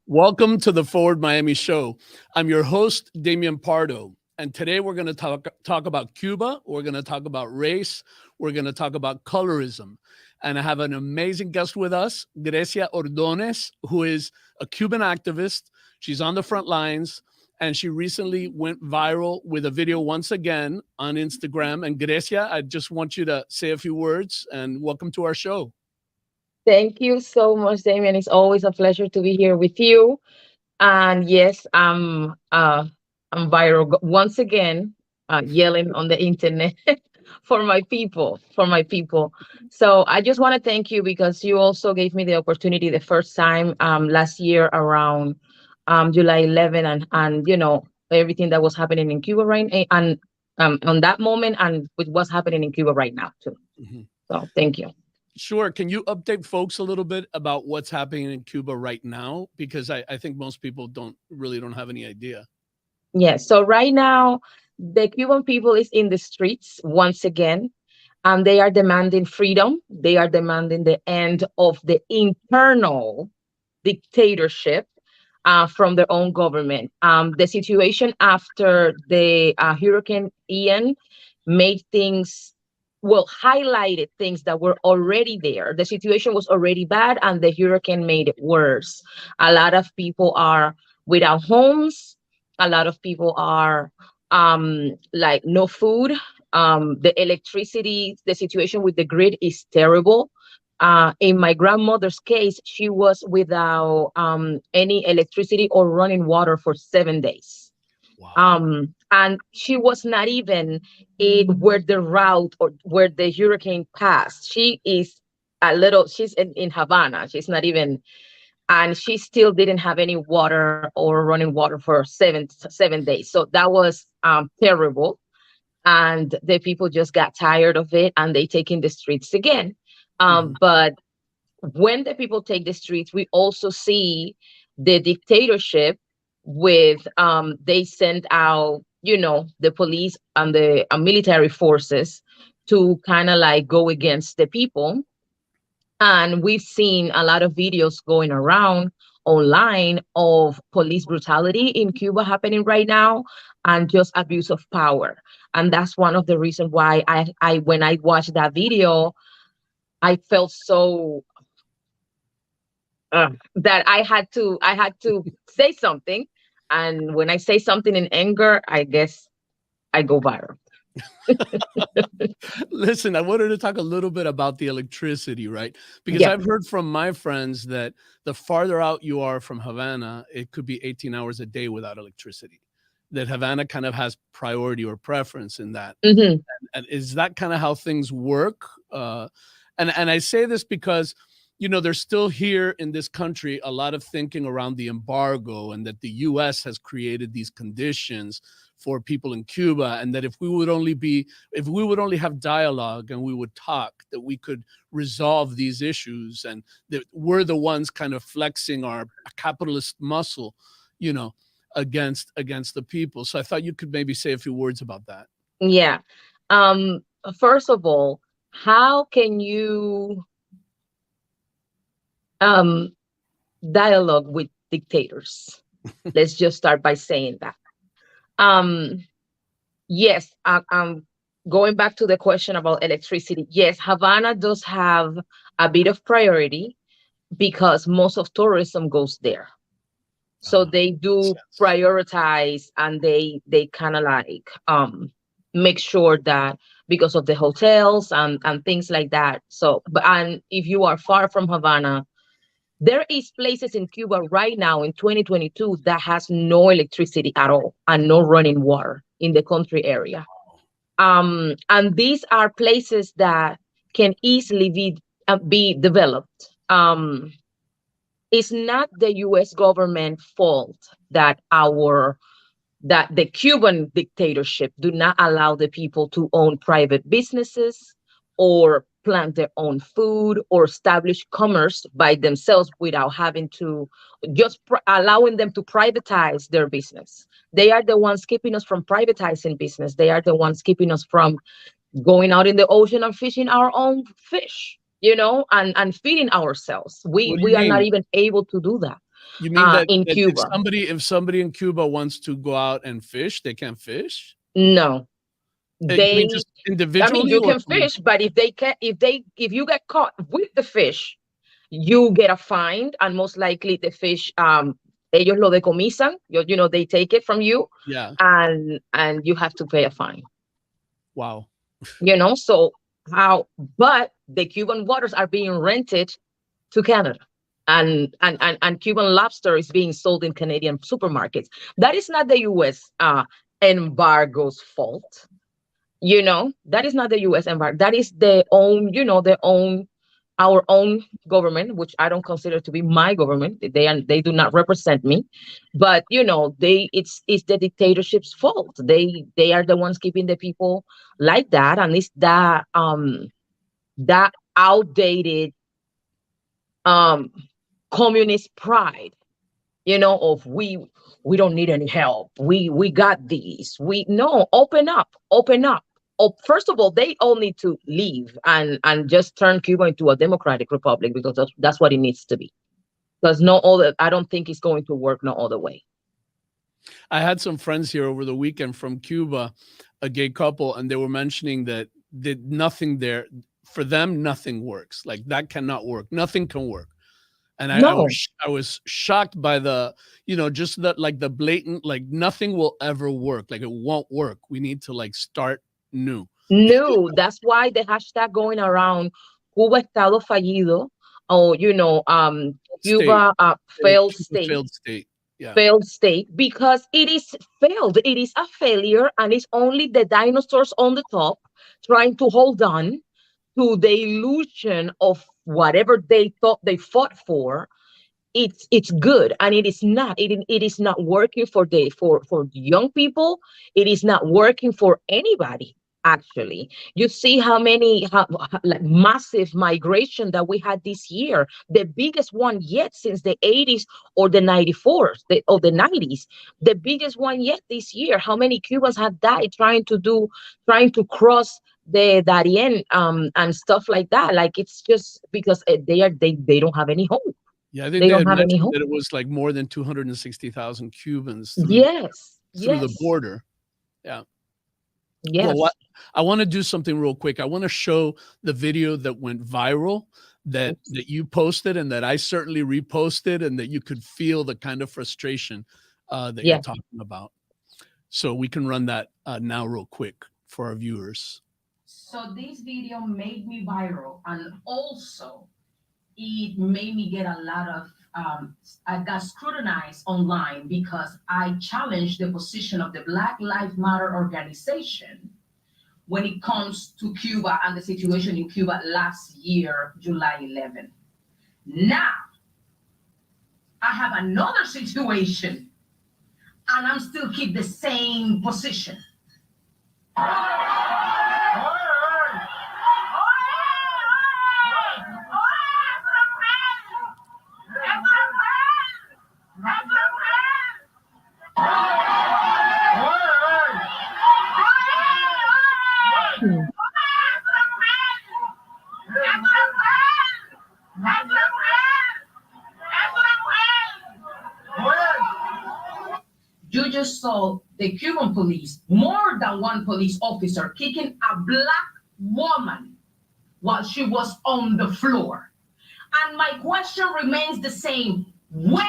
Welcome to the Forward Miami Show. I'm your host, Damian Pardo. And today we're going to talk about Cuba. We're going to talk about race. We're going to talk about colorism. And I have an amazing guest with us, Grecia Ordoñez, who is a Cuban activist. She's on the front lines. And she recently went viral with a video once again on Instagram. And Grecia, I just want you to say a few words and welcome to our show. Thank you so much, Damien. It's always a pleasure to be here with you. And yes, I'm viral once again, yelling on the internet for my people. So I just want to thank you because you also gave me the opportunity the first time last year around July 11 and everything that was happening in Cuba and on that moment and with what's happening in Cuba right now too. Mhm. So thank you. Sure. Can you update folks a little bit about what's happening in Cuba right now? Because I think most people don't have any idea. Yes. So right now, the Cuban people is in the streets once again, and they are demanding freedom. They are demanding the end of the internal dictatorship from their own government. The situation after the Hurricane Ian made things, well, highlighted things that were already there. The situation was already bad, and the hurricane made it worse. A lot of people are without homes. A lot of people are like no food. The electricity, the situation with the grid is terrible. In my grandmother's case, she was without any electricity or running water for 7 days. Wow. And she was not even in where the route or where the hurricane passed. She is she's in Havana. She's not even, and she still didn't have any water or running water for 7 days. So that was terrible. And the people just got tired of it and they take in the streets again. Mhm. But when the people take the streets, we also see the dictatorship with they send out, the police and the military forces to kind of like go against the people. And we've seen a lot of videos going around online of police brutality in Cuba happening right now and just abuse of power. And that's one of the reasons why I when I watched that video, I felt so that I had to say something. And when I say something in anger, I guess I go viral. Listen, I wanted to talk a little bit about the electricity, right? Because Yeah. I've heard from my friends that the farther out you are from Havana, it could be 18 hours a day without electricity. That Havana kind of has priority or preference in that. Hmm. And is that kind of how things work? And I say this because there's still here in this country a lot of thinking around the embargo and that the U.S. has created these conditions for people in Cuba, and that if we would only have dialogue and we would talk, that we could resolve these issues, and that we're the ones kind of flexing our capitalist muscle, you know, against the people. So I thought you could maybe say a few words about that. Yeah. Um, First of all, how can you um, dialogue with dictators? Let's just start by saying that. Um, yes, going back to the question about electricity. Yes, Havana does have a bit of priority because most of tourism goes there. So they Makes do sense. prioritize and they kind of like make sure that because of the hotels and things like that. So but and if you are far from Havana, there is places in Cuba right now in 2022 that has no electricity at all and no running water in the country area. And these are places that can easily be developed. It's not the U.S. government fault that the Cuban dictatorship do not allow the people to own private businesses or plant their own food or establish commerce by themselves without having to allowing them to privatize their business. They are the ones keeping us from privatizing business. They are the ones keeping us from going out in the ocean and fishing our own fish, and feeding ourselves. We What do you we are not mean? even able to do that. You mean that, in that Cuba. if somebody in Cuba wants to go out and fish, they can't fish? No, You mean they. just I mean, individually you or can fish, but if you get caught with the fish, you get a fine, and most likely the fish, ellos lo decomisan. They take it from you, yeah. and you have to pay a fine. Wow. So how? But the Cuban waters are being rented to Canada. And Cuban lobster is being sold in Canadian supermarkets. That is not the US embargo's fault. That is not the US embargo. That is our own government, which I don't consider to be my government. They do not represent me. But it's the dictatorship's fault. They are the ones keeping the people like that, and it's that outdated um communist pride, of we don't need any help. We got these. We No, open up, open up. Oh, first of all, they all need to leave and just turn Cuba into a democratic republic, because that's what it needs to be. Because I don't think it's going to work no other way. I had some friends here over the weekend from Cuba, a gay couple, and they were mentioning that nothing there for them, nothing works. Like that cannot work. Nothing can work. And No, I was shocked by the, just that, like the blatant, like nothing will ever work. Like it won't work. We need to like start new. no. That's why the hashtag going around, Cuba estado fallido, or State, Cuba failed Cuba state. failed state. Yeah. Failed state, because it is failed. It is a failure, and it's only the dinosaurs on the top trying to hold on to the illusion of whatever they thought they fought for. It's good, and it is not. It is not working for young people. It is not working for anybody. Actually, you see like massive migration that we had this year, the biggest one yet since the 80s or the 94s, or the 90s, the biggest one yet this year. How many Cubans have died trying to cross the Darien, and stuff like that? Like, it's just because they don't have any hope. Yeah, I think They they don't had have any mentioned hope. that it was like more than 260,000 Cubans Yes, through the yes, border. Yeah. Well, what yes. I want to do something real quick. I want to show the video that went viral that you posted and that I certainly reposted, and that you could feel the kind of frustration that you're Yes. talking about. So we can run that now real quick for our viewers. So this video made me viral, and also it made me get a lot of I got scrutinized online, because I challenged the position of the Black Lives Matter organization when it comes to Cuba and the situation in Cuba last year, July 11. Now I have another situation, and I'm still keep the same position. You just saw the Cuban police, more than one police officer, kicking a black woman while she was on the floor. And my question remains the same. Where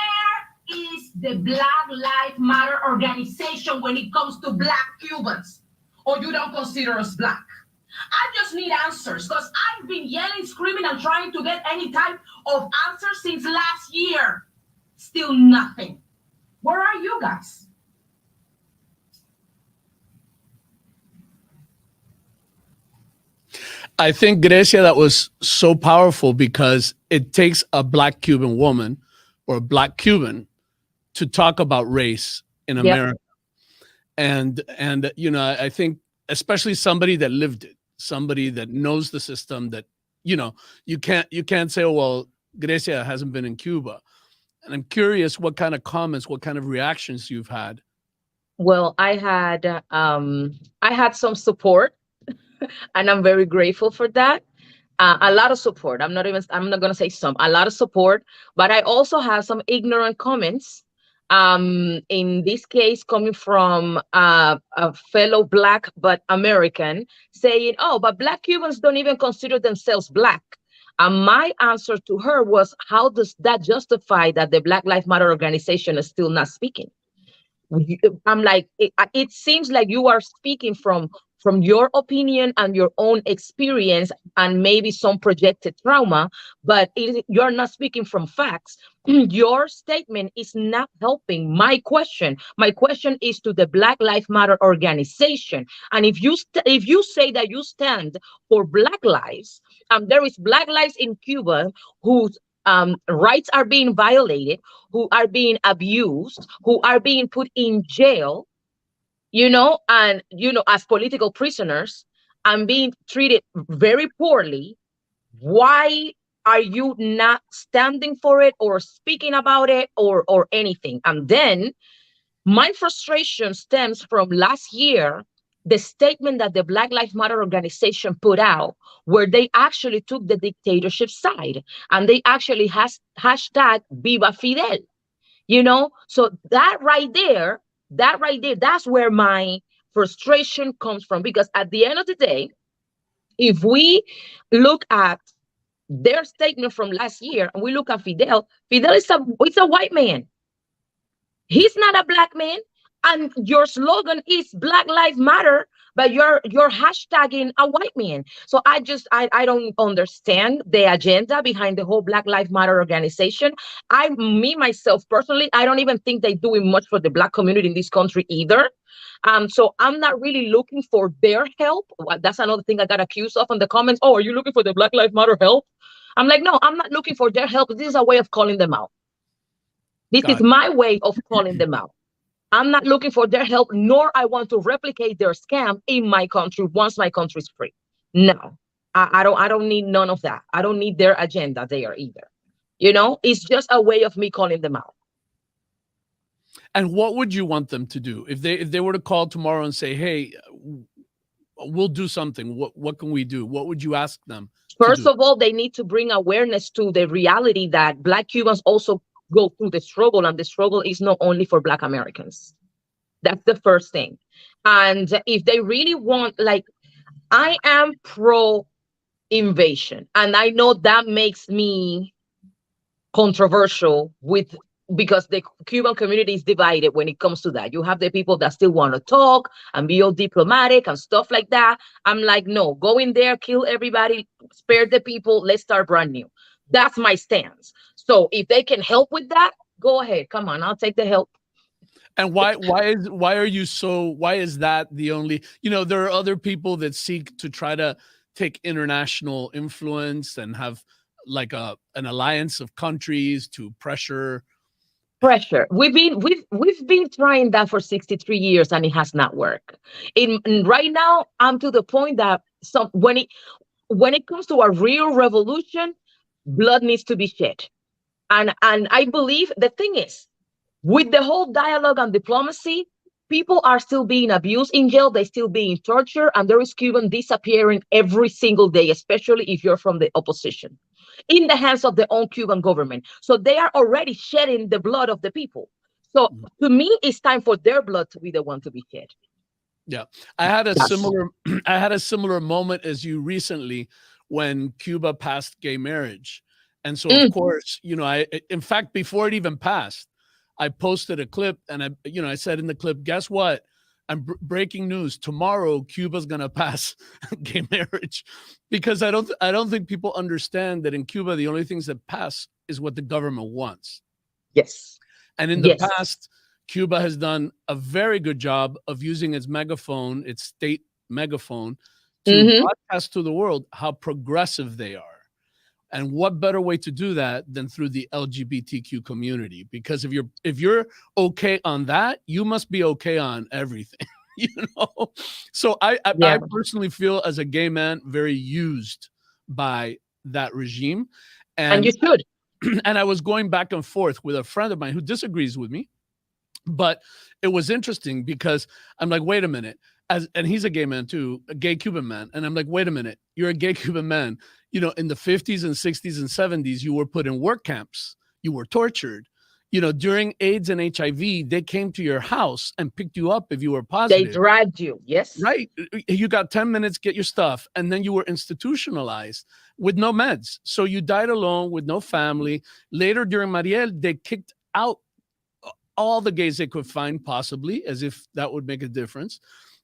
is the Black Lives Matter organization when it comes to Black Cubans? Or you don't consider us Black? I just need answers, because I've been yelling, screaming, and trying to get any type of answer since last year. Still nothing. Where are you guys? I think, Grecia, that was so powerful because it takes a Black Cuban woman or a Black Cuban to talk about race in America. And I think especially somebody that lived it, somebody that knows the system, that you can't say, oh well, Grecia hasn't been in Cuba. And I'm curious what kind of comments, what kind of reactions you've had. Well, I had some support, and I'm very grateful for that. A lot of support. I'm not going to say some, a lot of support, but I also have some ignorant comments. In this case, coming from a fellow Black but American saying, oh, but Black Cubans don't even consider themselves Black. And my answer to her was, how does that justify that the Black Lives Matter organization is still not speaking? I'm like, it seems like you are speaking from your opinion and your own experience and maybe some projected trauma, but you're not speaking from facts. Your statement is not helping my question. My question is to the Black Lives Matter organization. And if you say that you stand for Black lives, there is Black lives in Cuba whose rights are being violated, who are being abused, who are being put in jail, and, as political prisoners and being treated very poorly. Why are you not standing for it or speaking about it or anything? And then my frustration stems from last year, the statement that the Black Lives Matter organization put out, where they actually took the dictatorship side and they actually hashtag Viva Fidel. So that right there, that's where my frustration comes from. Because at the end of the day, if we look at their statement from last year and we look at Fidel is a white man. He's not a Black man. And your slogan is Black Lives Matter, but you're hashtagging a white man. So I don't understand the agenda behind the whole Black Lives Matter organization. Myself personally, I don't even think they're doing much for the Black community in this country either. So I'm not really looking for their help. That's another thing I got accused of in the comments. Oh, are you looking for the Black Lives Matter help? I'm like, no, I'm not looking for their help. This is a way of calling them out. This is my way of calling them out. I'm not looking for their help, nor I want to replicate their scam in my country once my country is free. No, I don't need none of that. I don't need their agenda there either. It's just a way of me calling them out. And what would you want them to do if they were to call tomorrow and say, "Hey, we'll do something. What can we do?" What would you ask them? First of all, they need to bring awareness to the reality that Black Cubans also go through the struggle, and the struggle is not only for Black Americans. That's the first thing. And if they really want, like, I am pro invasion, and I know that makes me controversial because the Cuban community is divided when it comes to that. You have the people that still want to talk and be all diplomatic and stuff like that. I'm like, no, go in there, kill everybody, spare the people, let's start brand new. That's my stance. So if they can help with that, go ahead. Come on, I'll take the help. And why is that the only, there are other people that seek to try to take international influence and have like an alliance of countries to pressure. We've been trying that for 63 years and it has not worked. Right now, I'm to the point that when it comes to a real revolution, blood needs to be shed. And I believe the thing is, with the whole dialogue and diplomacy, people are still being abused in jail. They're still being tortured. And there is Cuban disappearing every single day, especially if you're from the opposition, in the hands of the own Cuban government. So they are already shedding the blood of the people. So to me, it's time for their blood to be the one to be shed. Yeah. I had a similar moment as you recently when Cuba passed gay marriage. And so, of course, in fact, before it even passed, I posted a clip and I said in the clip, guess what? I'm breaking news. Tomorrow, Cuba's going to pass gay marriage, because I don't think people understand that in Cuba, the only things that pass is what the government wants. Yes. And in the past, Cuba has done a very good job of using its megaphone, its state megaphone, to broadcast to the world how progressive they are. And what better way to do that than through the LGBTQ community? Because if you're okay on that, you must be okay on everything, So I personally feel, as a gay man, very used by that regime. And you should. And I was going back and forth with a friend of mine who disagrees with me, but it was interesting because I'm like, wait a minute. And he's a gay man too, a gay Cuban man. And I'm like, wait a minute, you're a gay Cuban man. in the 50s and 60s and 70s, you were put in work camps, you were tortured. During AIDS and HIV, they came to your house and picked you up if you were They positive. dragged you. Yes. Right. You got 10 minutes, get your stuff. And then you were institutionalized with no meds. So you died alone with no family. Later during Mariel, they kicked out all the gays they could find, possibly, as if that would make a difference.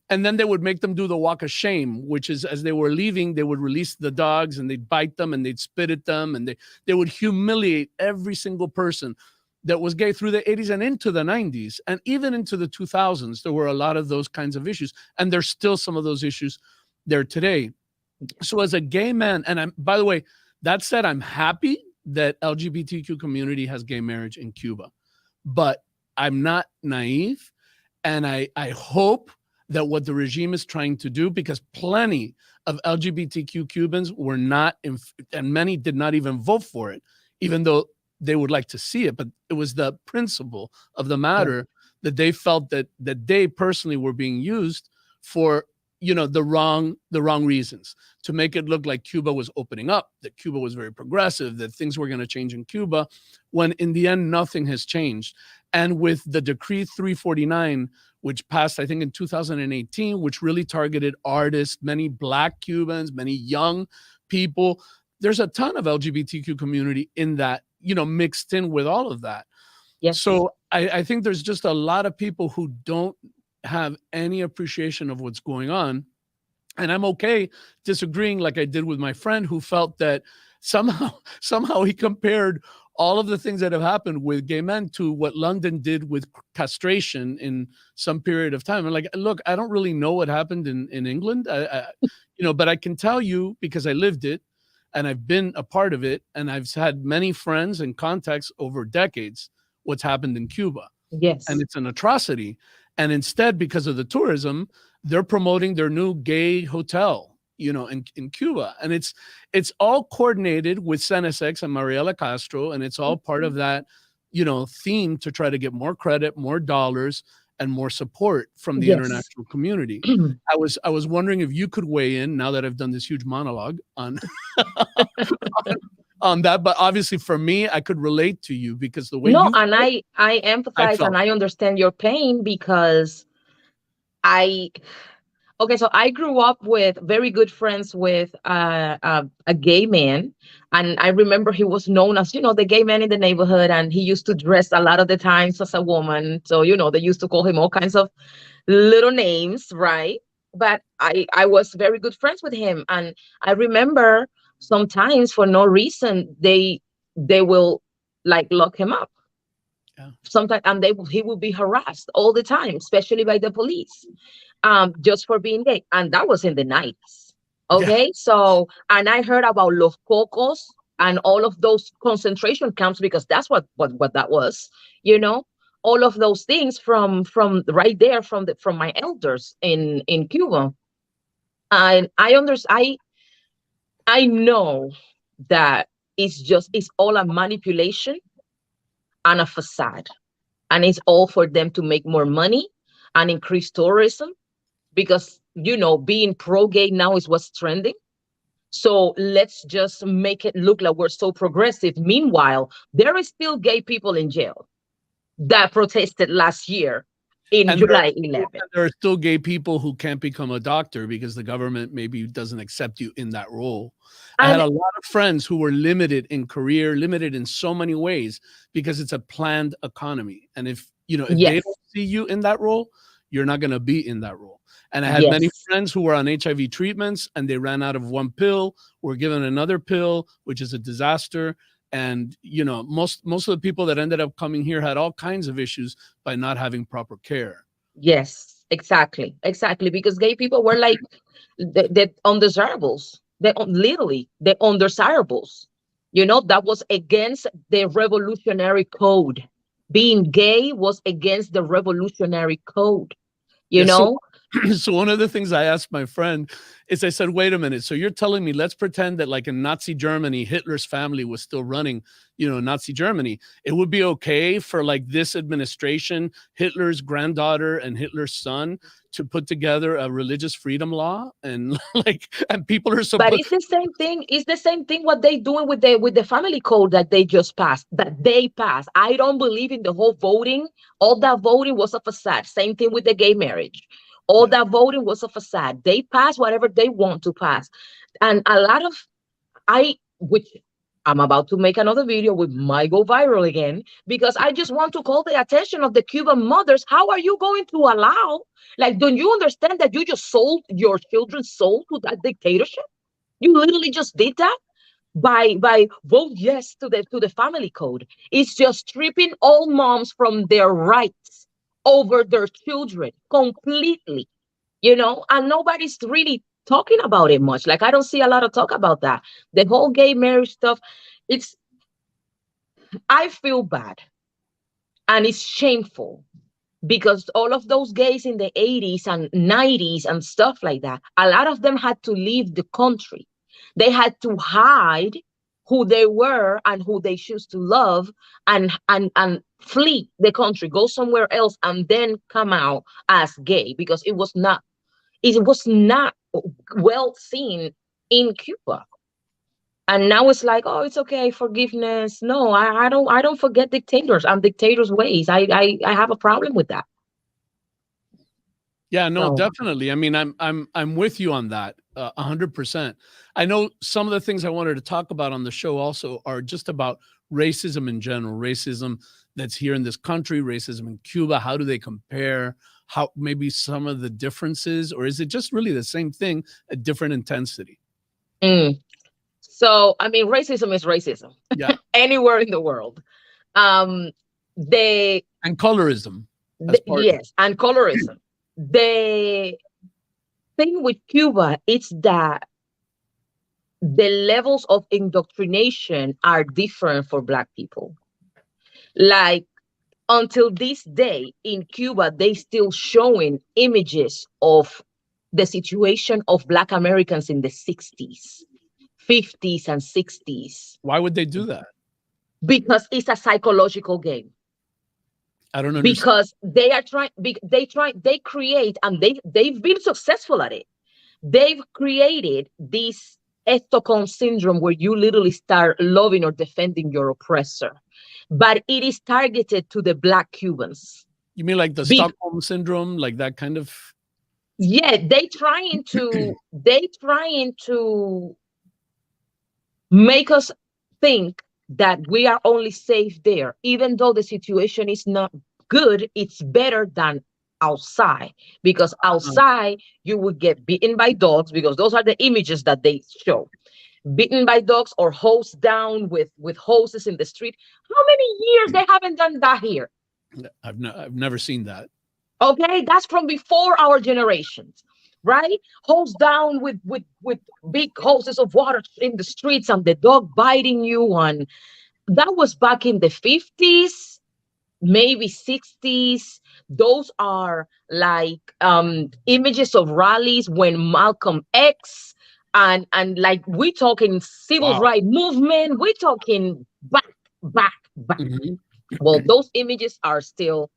And then they would make them do the walk of shame, which is, as they were leaving, they would release the dogs and they'd bite them and they'd spit at them. And they would humiliate every single person that was gay through the 80s and into the 90s. And even into the 2000s, there were a lot of those kinds of issues. And there's still some of those issues there today. So as a gay man, and by the way, that said, I'm happy that LGBTQ community has gay marriage in Cuba. But I'm not naive. And I hope that what the regime is trying to do, because plenty of LGBTQ Cubans were not, and many did not even vote for it, even though they would like to see it, but it was the principle of the matter that they felt that they personally were being used for, the wrong reasons, to make it look like Cuba was opening up, that Cuba was very progressive, that things were going to change in Cuba, when in the end, nothing has changed. And with the Decree 349, which passed, I think, in 2018, which really targeted artists, many Black Cubans, many young people, there's a ton of LGBTQ community in that, mixed in with all of that. Yes. So I think there's just a lot of people who don't have any appreciation of what's going on. And I'm okay disagreeing, like I did with my friend who felt that somehow he compared all of the things that have happened with gay men to what London did with castration in some period of time. And like, look, I don't really know what happened in England, but I can tell you, because I lived it, and I've been a part of it, and I've had many friends and contacts over decades, what's happened in Cuba. Yes. And it's an atrocity. And instead, because of the tourism, they're promoting their new gay hotel, in Cuba. And it's all coordinated with Senesex and Mariela Castro, and it's all part of that, theme to try to get more credit, more dollars, and more support from the international community. I was wondering if you could weigh in, now that I've done this huge monologue on on that. But obviously for me, I could relate to you, because the way I empathize and I understand your pain, because so I grew up with very good friends with a gay man. And I remember he was known as, the gay man in the neighborhood. And he used to dress a lot of the times as a woman. So, they used to call him all kinds of little names, right? But I was very good friends with him. And I remember sometimes, for no reason, they will like lock him up. Yeah. Sometimes, and he will be harassed all the time, especially by the police, just for being gay. And that was in the 90s. Okay. Yeah. So, and I heard about Los Cocos and all of those concentration camps, because that's what that was, all of those things from right there, from my elders in Cuba. And I know that it's all a manipulation and a facade, and it's all for them to make more money and increase tourism, because being pro-gay now is what's trending. So let's just make it look like we're so progressive. Meanwhile, there is still gay people in jail that protested last year in July 11th. There are still gay people who can't become a doctor because the government maybe doesn't accept you in that role. I had a lot of friends who were limited in career, limited in so many ways, because it's a planned economy. And if they don't see you in that role, you're not going to be in that role. And I had many friends who were on HIV treatments, and they ran out of one pill, were given another pill, which is a disaster. And, most of the people that ended up coming here had all kinds of issues by not having proper care. Yes, exactly. Because gay people were like the undesirables. Literally the undesirables. That was against the revolutionary code. Being gay was against the revolutionary code. So one of the things I asked my friend is, I said, wait a minute. So you're telling me, let's pretend that like in Nazi Germany, Hitler's family was still running, Nazi Germany. It would be okay for like this administration, Hitler's granddaughter and Hitler's son, to put together a religious freedom law, and and people are But supposed. it's the same thing. It's the same thing what they doing with the family code that they just passed. That they passed. I don't believe in the whole voting. All that voting was a facade. Same thing with the gay marriage. All Yeah. that voting was a facade. They pass whatever they want to pass. And a lot of which I'm about to make another video with might go viral again, because I just want to call the attention of the Cuban mothers. How are you going to allow, like, don't you understand that you just sold your children's soul to that dictatorship? You literally just did that by vote yes to the family code. It's just stripping all moms from their rights over their children completely, and nobody's really talking about it much. Like, I don't see a lot of talk about that. The whole gay marriage stuff, it's I feel bad, and it's shameful, because all of those gays in the 80s and 90s and stuff like that, a lot of them had to leave the country. They had to hide who they were and who they choose to love, and flee the country, go somewhere else, and then come out as gay, because it was not well seen in Cuba. And now it's like, oh, it's okay, forgiveness. No, I don't forget dictators and dictators' ways. I have a problem with that. Yeah, no, So definitely. I mean, I'm with you on that, 100%. I know some of the things I wanted to talk about on the show also are just about racism in general, racism that's here in this country, racism in Cuba. How do they compare? How maybe some of the differences, or is it just really the same thing at different intensity? mm. So I mean, racism is racism Yeah, anywhere in the world. Um, they, and colorism as part. yes, and colorism. The thing with Cuba is that the levels of indoctrination are different for Black people. Like, until this day in Cuba, they still showing images of the situation of Black Americans in the 60s, 50s, and 60s, Why would they do that? because it's a psychological game. I don't understand. Because they create, and they've been successful at it. They've created this Stockholm syndrome, where you literally start loving or defending your oppressor, but it is targeted to the Black Cubans. You mean like the Be- Stockholm syndrome, like that kind of? yeah, they trying to make us think that we are only safe there, even though the situation is not good. It's better than outside, because outside you would get beaten by dogs, because those are the images that they show. Beaten by dogs, or hosed down with hoses in the street. How many years they haven't done that here? I've never seen that. Okay, that's from before our generations, right? Hosed down with big hoses of water in the streets, and the dog biting you. And that was back in the 50s, maybe 60s. Those are like images of rallies when Malcolm X, and like, we talking civil Wow. rights movement, we talking back. Mhm. Well, those images are still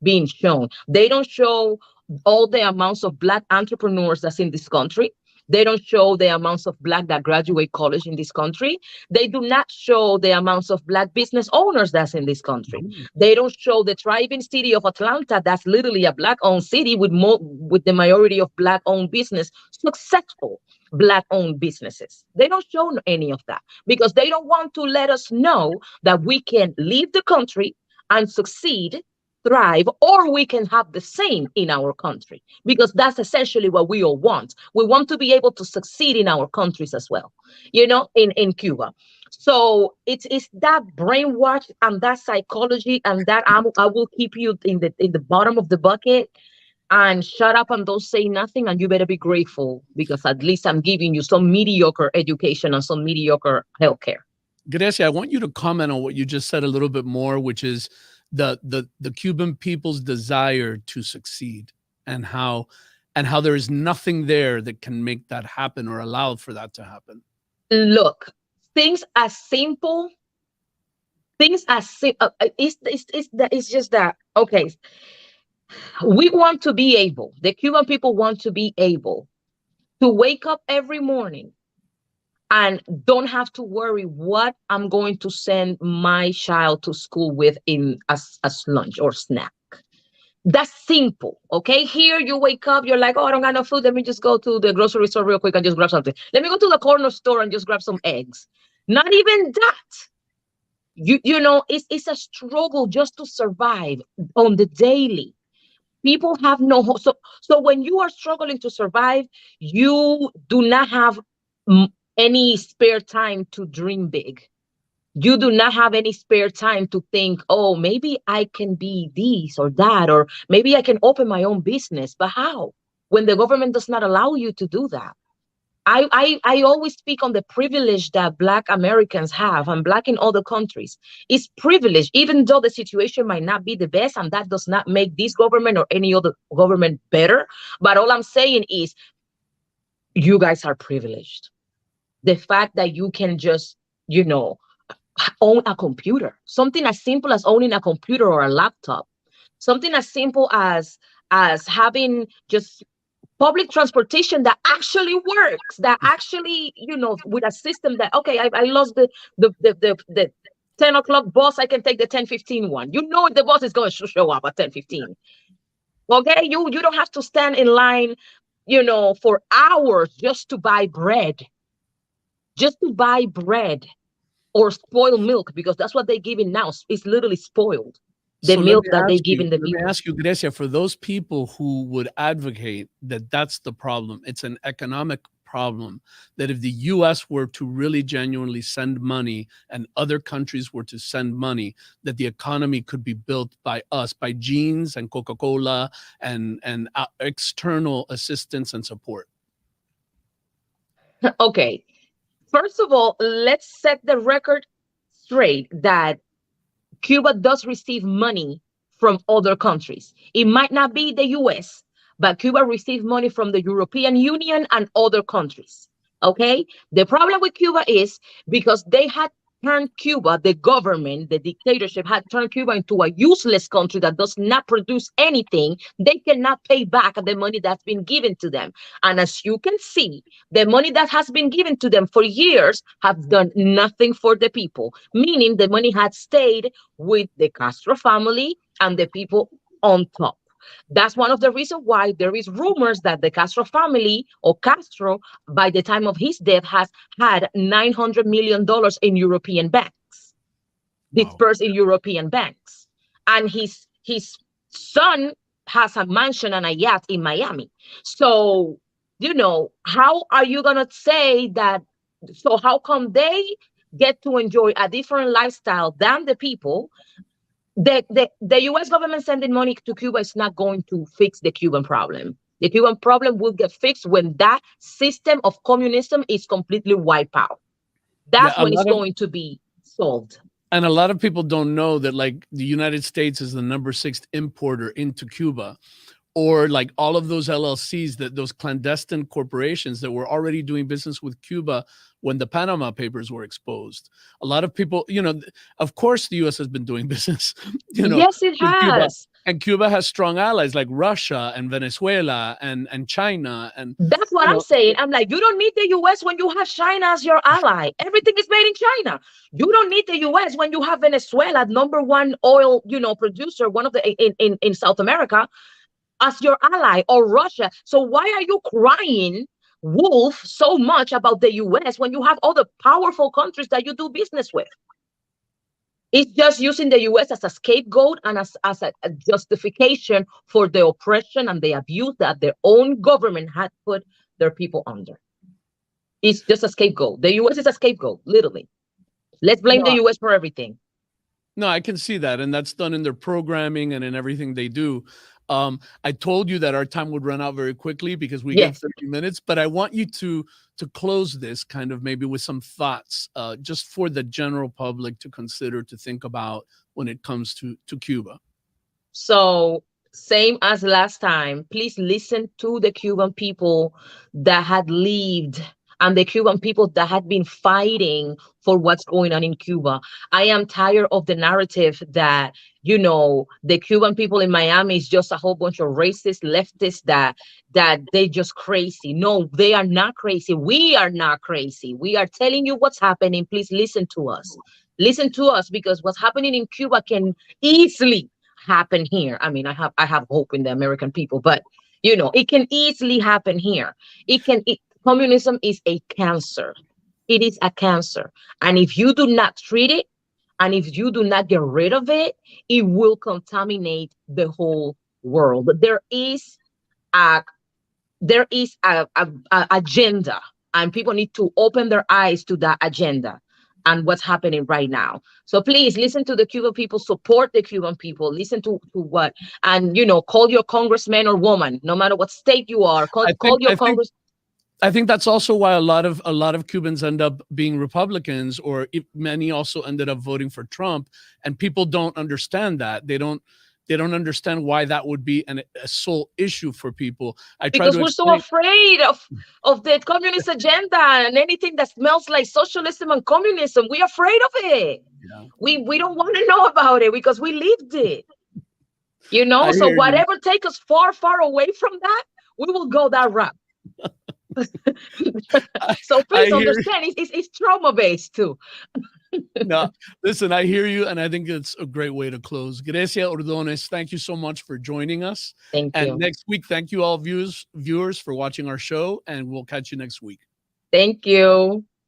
being shown. They don't show all the amounts of Black entrepreneurs that's in this country. They don't show the amounts of Black that graduate college in this country. They do not show the amounts of Black business owners that's in this country. They don't show the thriving city of Atlanta, that's literally a Black-owned city with the majority of Black-owned business, successful Black-owned businesses. They don't show any of that, because they don't want to let us know that we can leave the country and succeed, thrive, or we can have the same in our country, because that's essentially what we all want. We want to be able to succeed in our countries as well, in Cuba. So it's that brainwash and that psychology, and that I will keep you in the bottom of the bucket, and shut up and don't say nothing, and you better be grateful, because at least I'm giving you some mediocre education and some mediocre healthcare. Grecia, I want you to comment on what you just said a little bit more, which is the Cuban people's desire to succeed, and how and how there is nothing there that can make that happen or allow for that to happen. Look, things as simple, it's just that, okay, we want to be able, the Cuban people want to be able to wake up every morning and don't have to worry what I'm going to send my child to school with in as lunch or snack. That's simple, okay? Here you wake up, you're like, oh, I don't got no food. Let me just go to the grocery store real quick and just grab something. Let me go to the corner store and just grab some eggs. Not even that. You know, it's a struggle just to survive on the daily. People have no hope. So when you are struggling to survive, you do not have any spare time to dream big. You do not have any spare time to think, oh, maybe I can be this or that, or maybe I can open my own business. But how? When the government does not allow you to do that. I always speak on the privilege that Black Americans have and Black in other countries. It's privilege, even though the situation might not be the best, and that does not make this government or any other government better. But all I'm saying is, you guys are privileged. The fact that you can just, you know, own a computer, something as simple as owning a computer or a laptop, something as simple as having just public transportation that actually works, that actually, you know, with a system that, okay, I lost the 10 o'clock bus, I can take the 10:15 one. You know, the bus is going to show up at 10:15. Okay, you don't have to stand in line, you know, for hours just to buy bread, or spoiled milk, because that's what they're giving now. It's literally spoiled. The So milk that they're giving the let me people. ask you, Grecia, for those people who would advocate that that's the problem, it's an economic problem, that if the US were to really genuinely send money and other countries were to send money, that the economy could be built by us, by jeans and Coca-Cola and external assistance and support. Okay, first of all, let's set the record straight that Cuba does receive money from other countries. It might not be the US, but Cuba receives money from the European Union and other countries. Okay? The problem with Cuba is because they had turned Cuba, the government, the dictatorship had turned Cuba into a useless country that does not produce anything. They cannot pay back the money that's been given to them. And as you can see, the money that has been given to them for years have done nothing for the people, meaning the money had stayed with the Castro family and the people on top. That's one of the reasons why there is rumors that the Castro family, or Castro, by the time of his death, has had $900 million in European banks, dispersed in European banks. And his son has a mansion and a yacht in Miami. So, you know, how are you going to say that? So how come they get to enjoy a different lifestyle than the people? The US government sending money to Cuba is not going to fix the Cuban problem. The Cuban problem will get fixed when that system of communism is completely wiped out. That's when it's going to be solved. And a lot of people don't know that, like, the United States is the #6 importer into Cuba, or like all of those LLCs, that those clandestine corporations that were already doing business with Cuba when the Panama Papers were exposed. A lot of people, you know, of course the US has been doing business, you know. Yes, it has. Cuba. And Cuba has strong allies like Russia and Venezuela and China. And that's what I'm saying. I'm like, you don't need the US when you have China as your ally. Everything is made in China. You don't need the US when you have Venezuela, #1 oil, you know, producer, one of the in South America, as your ally, or Russia. So why are you crying wolf so much about the US when you have other powerful countries that you do business with? It's just using the US as a scapegoat and as a justification for the oppression and the abuse that their own government had put their people under. It's just a scapegoat. The US is a scapegoat, literally. Let's blame the US for everything. No, I can see that. And that's done in their programming and in everything they do. I told you that our time would run out very quickly because we get 30 minutes, but I want you to close this kind of maybe with some thoughts, just for the general public to consider, to think about when it comes to Cuba. So Same as last time. Please listen to the Cuban people that had lived and the Cuban people that had been fighting for what's going on in Cuba. I am tired of the narrative that, the Cuban people in Miami is just a whole bunch of racist leftists that they just crazy. No, they are not crazy. We are not crazy. We are telling you what's happening. Please listen to us. Listen to us, because what's happening in Cuba can easily happen here. I mean, I have hope in the American people, but it can easily happen here. Communism is a cancer. It is a cancer. And if you do not treat it, and if you do not get rid of it, it will contaminate the whole world. A there is a agenda, and people need to open their eyes to that agenda and what's happening right now. So please listen to the Cuban people, support the Cuban people, listen to what, and call your congressman or woman, no matter what state you are, call, I call think your I think congress. I think that's also why a lot of Cubans end up being Republicans, or many also ended up voting for Trump. And people don't understand that. They don't understand why that would be a sole issue for people. I try Because to we're so explain. afraid of the communist agenda and anything that smells like socialism and communism. We're afraid of it. Yeah, We don't want to know about it because we lived it. I So hear you. whatever take us far, far away from that, we will go that route. I, So I please hear. understand, it's trauma based too. No, listen, I hear you, and I think it's a great way to close. Grecia Ordoñez, thank you so much for joining us. Thank And you. next week, thank you all viewers for watching our show, and we'll catch you next week. Thank you.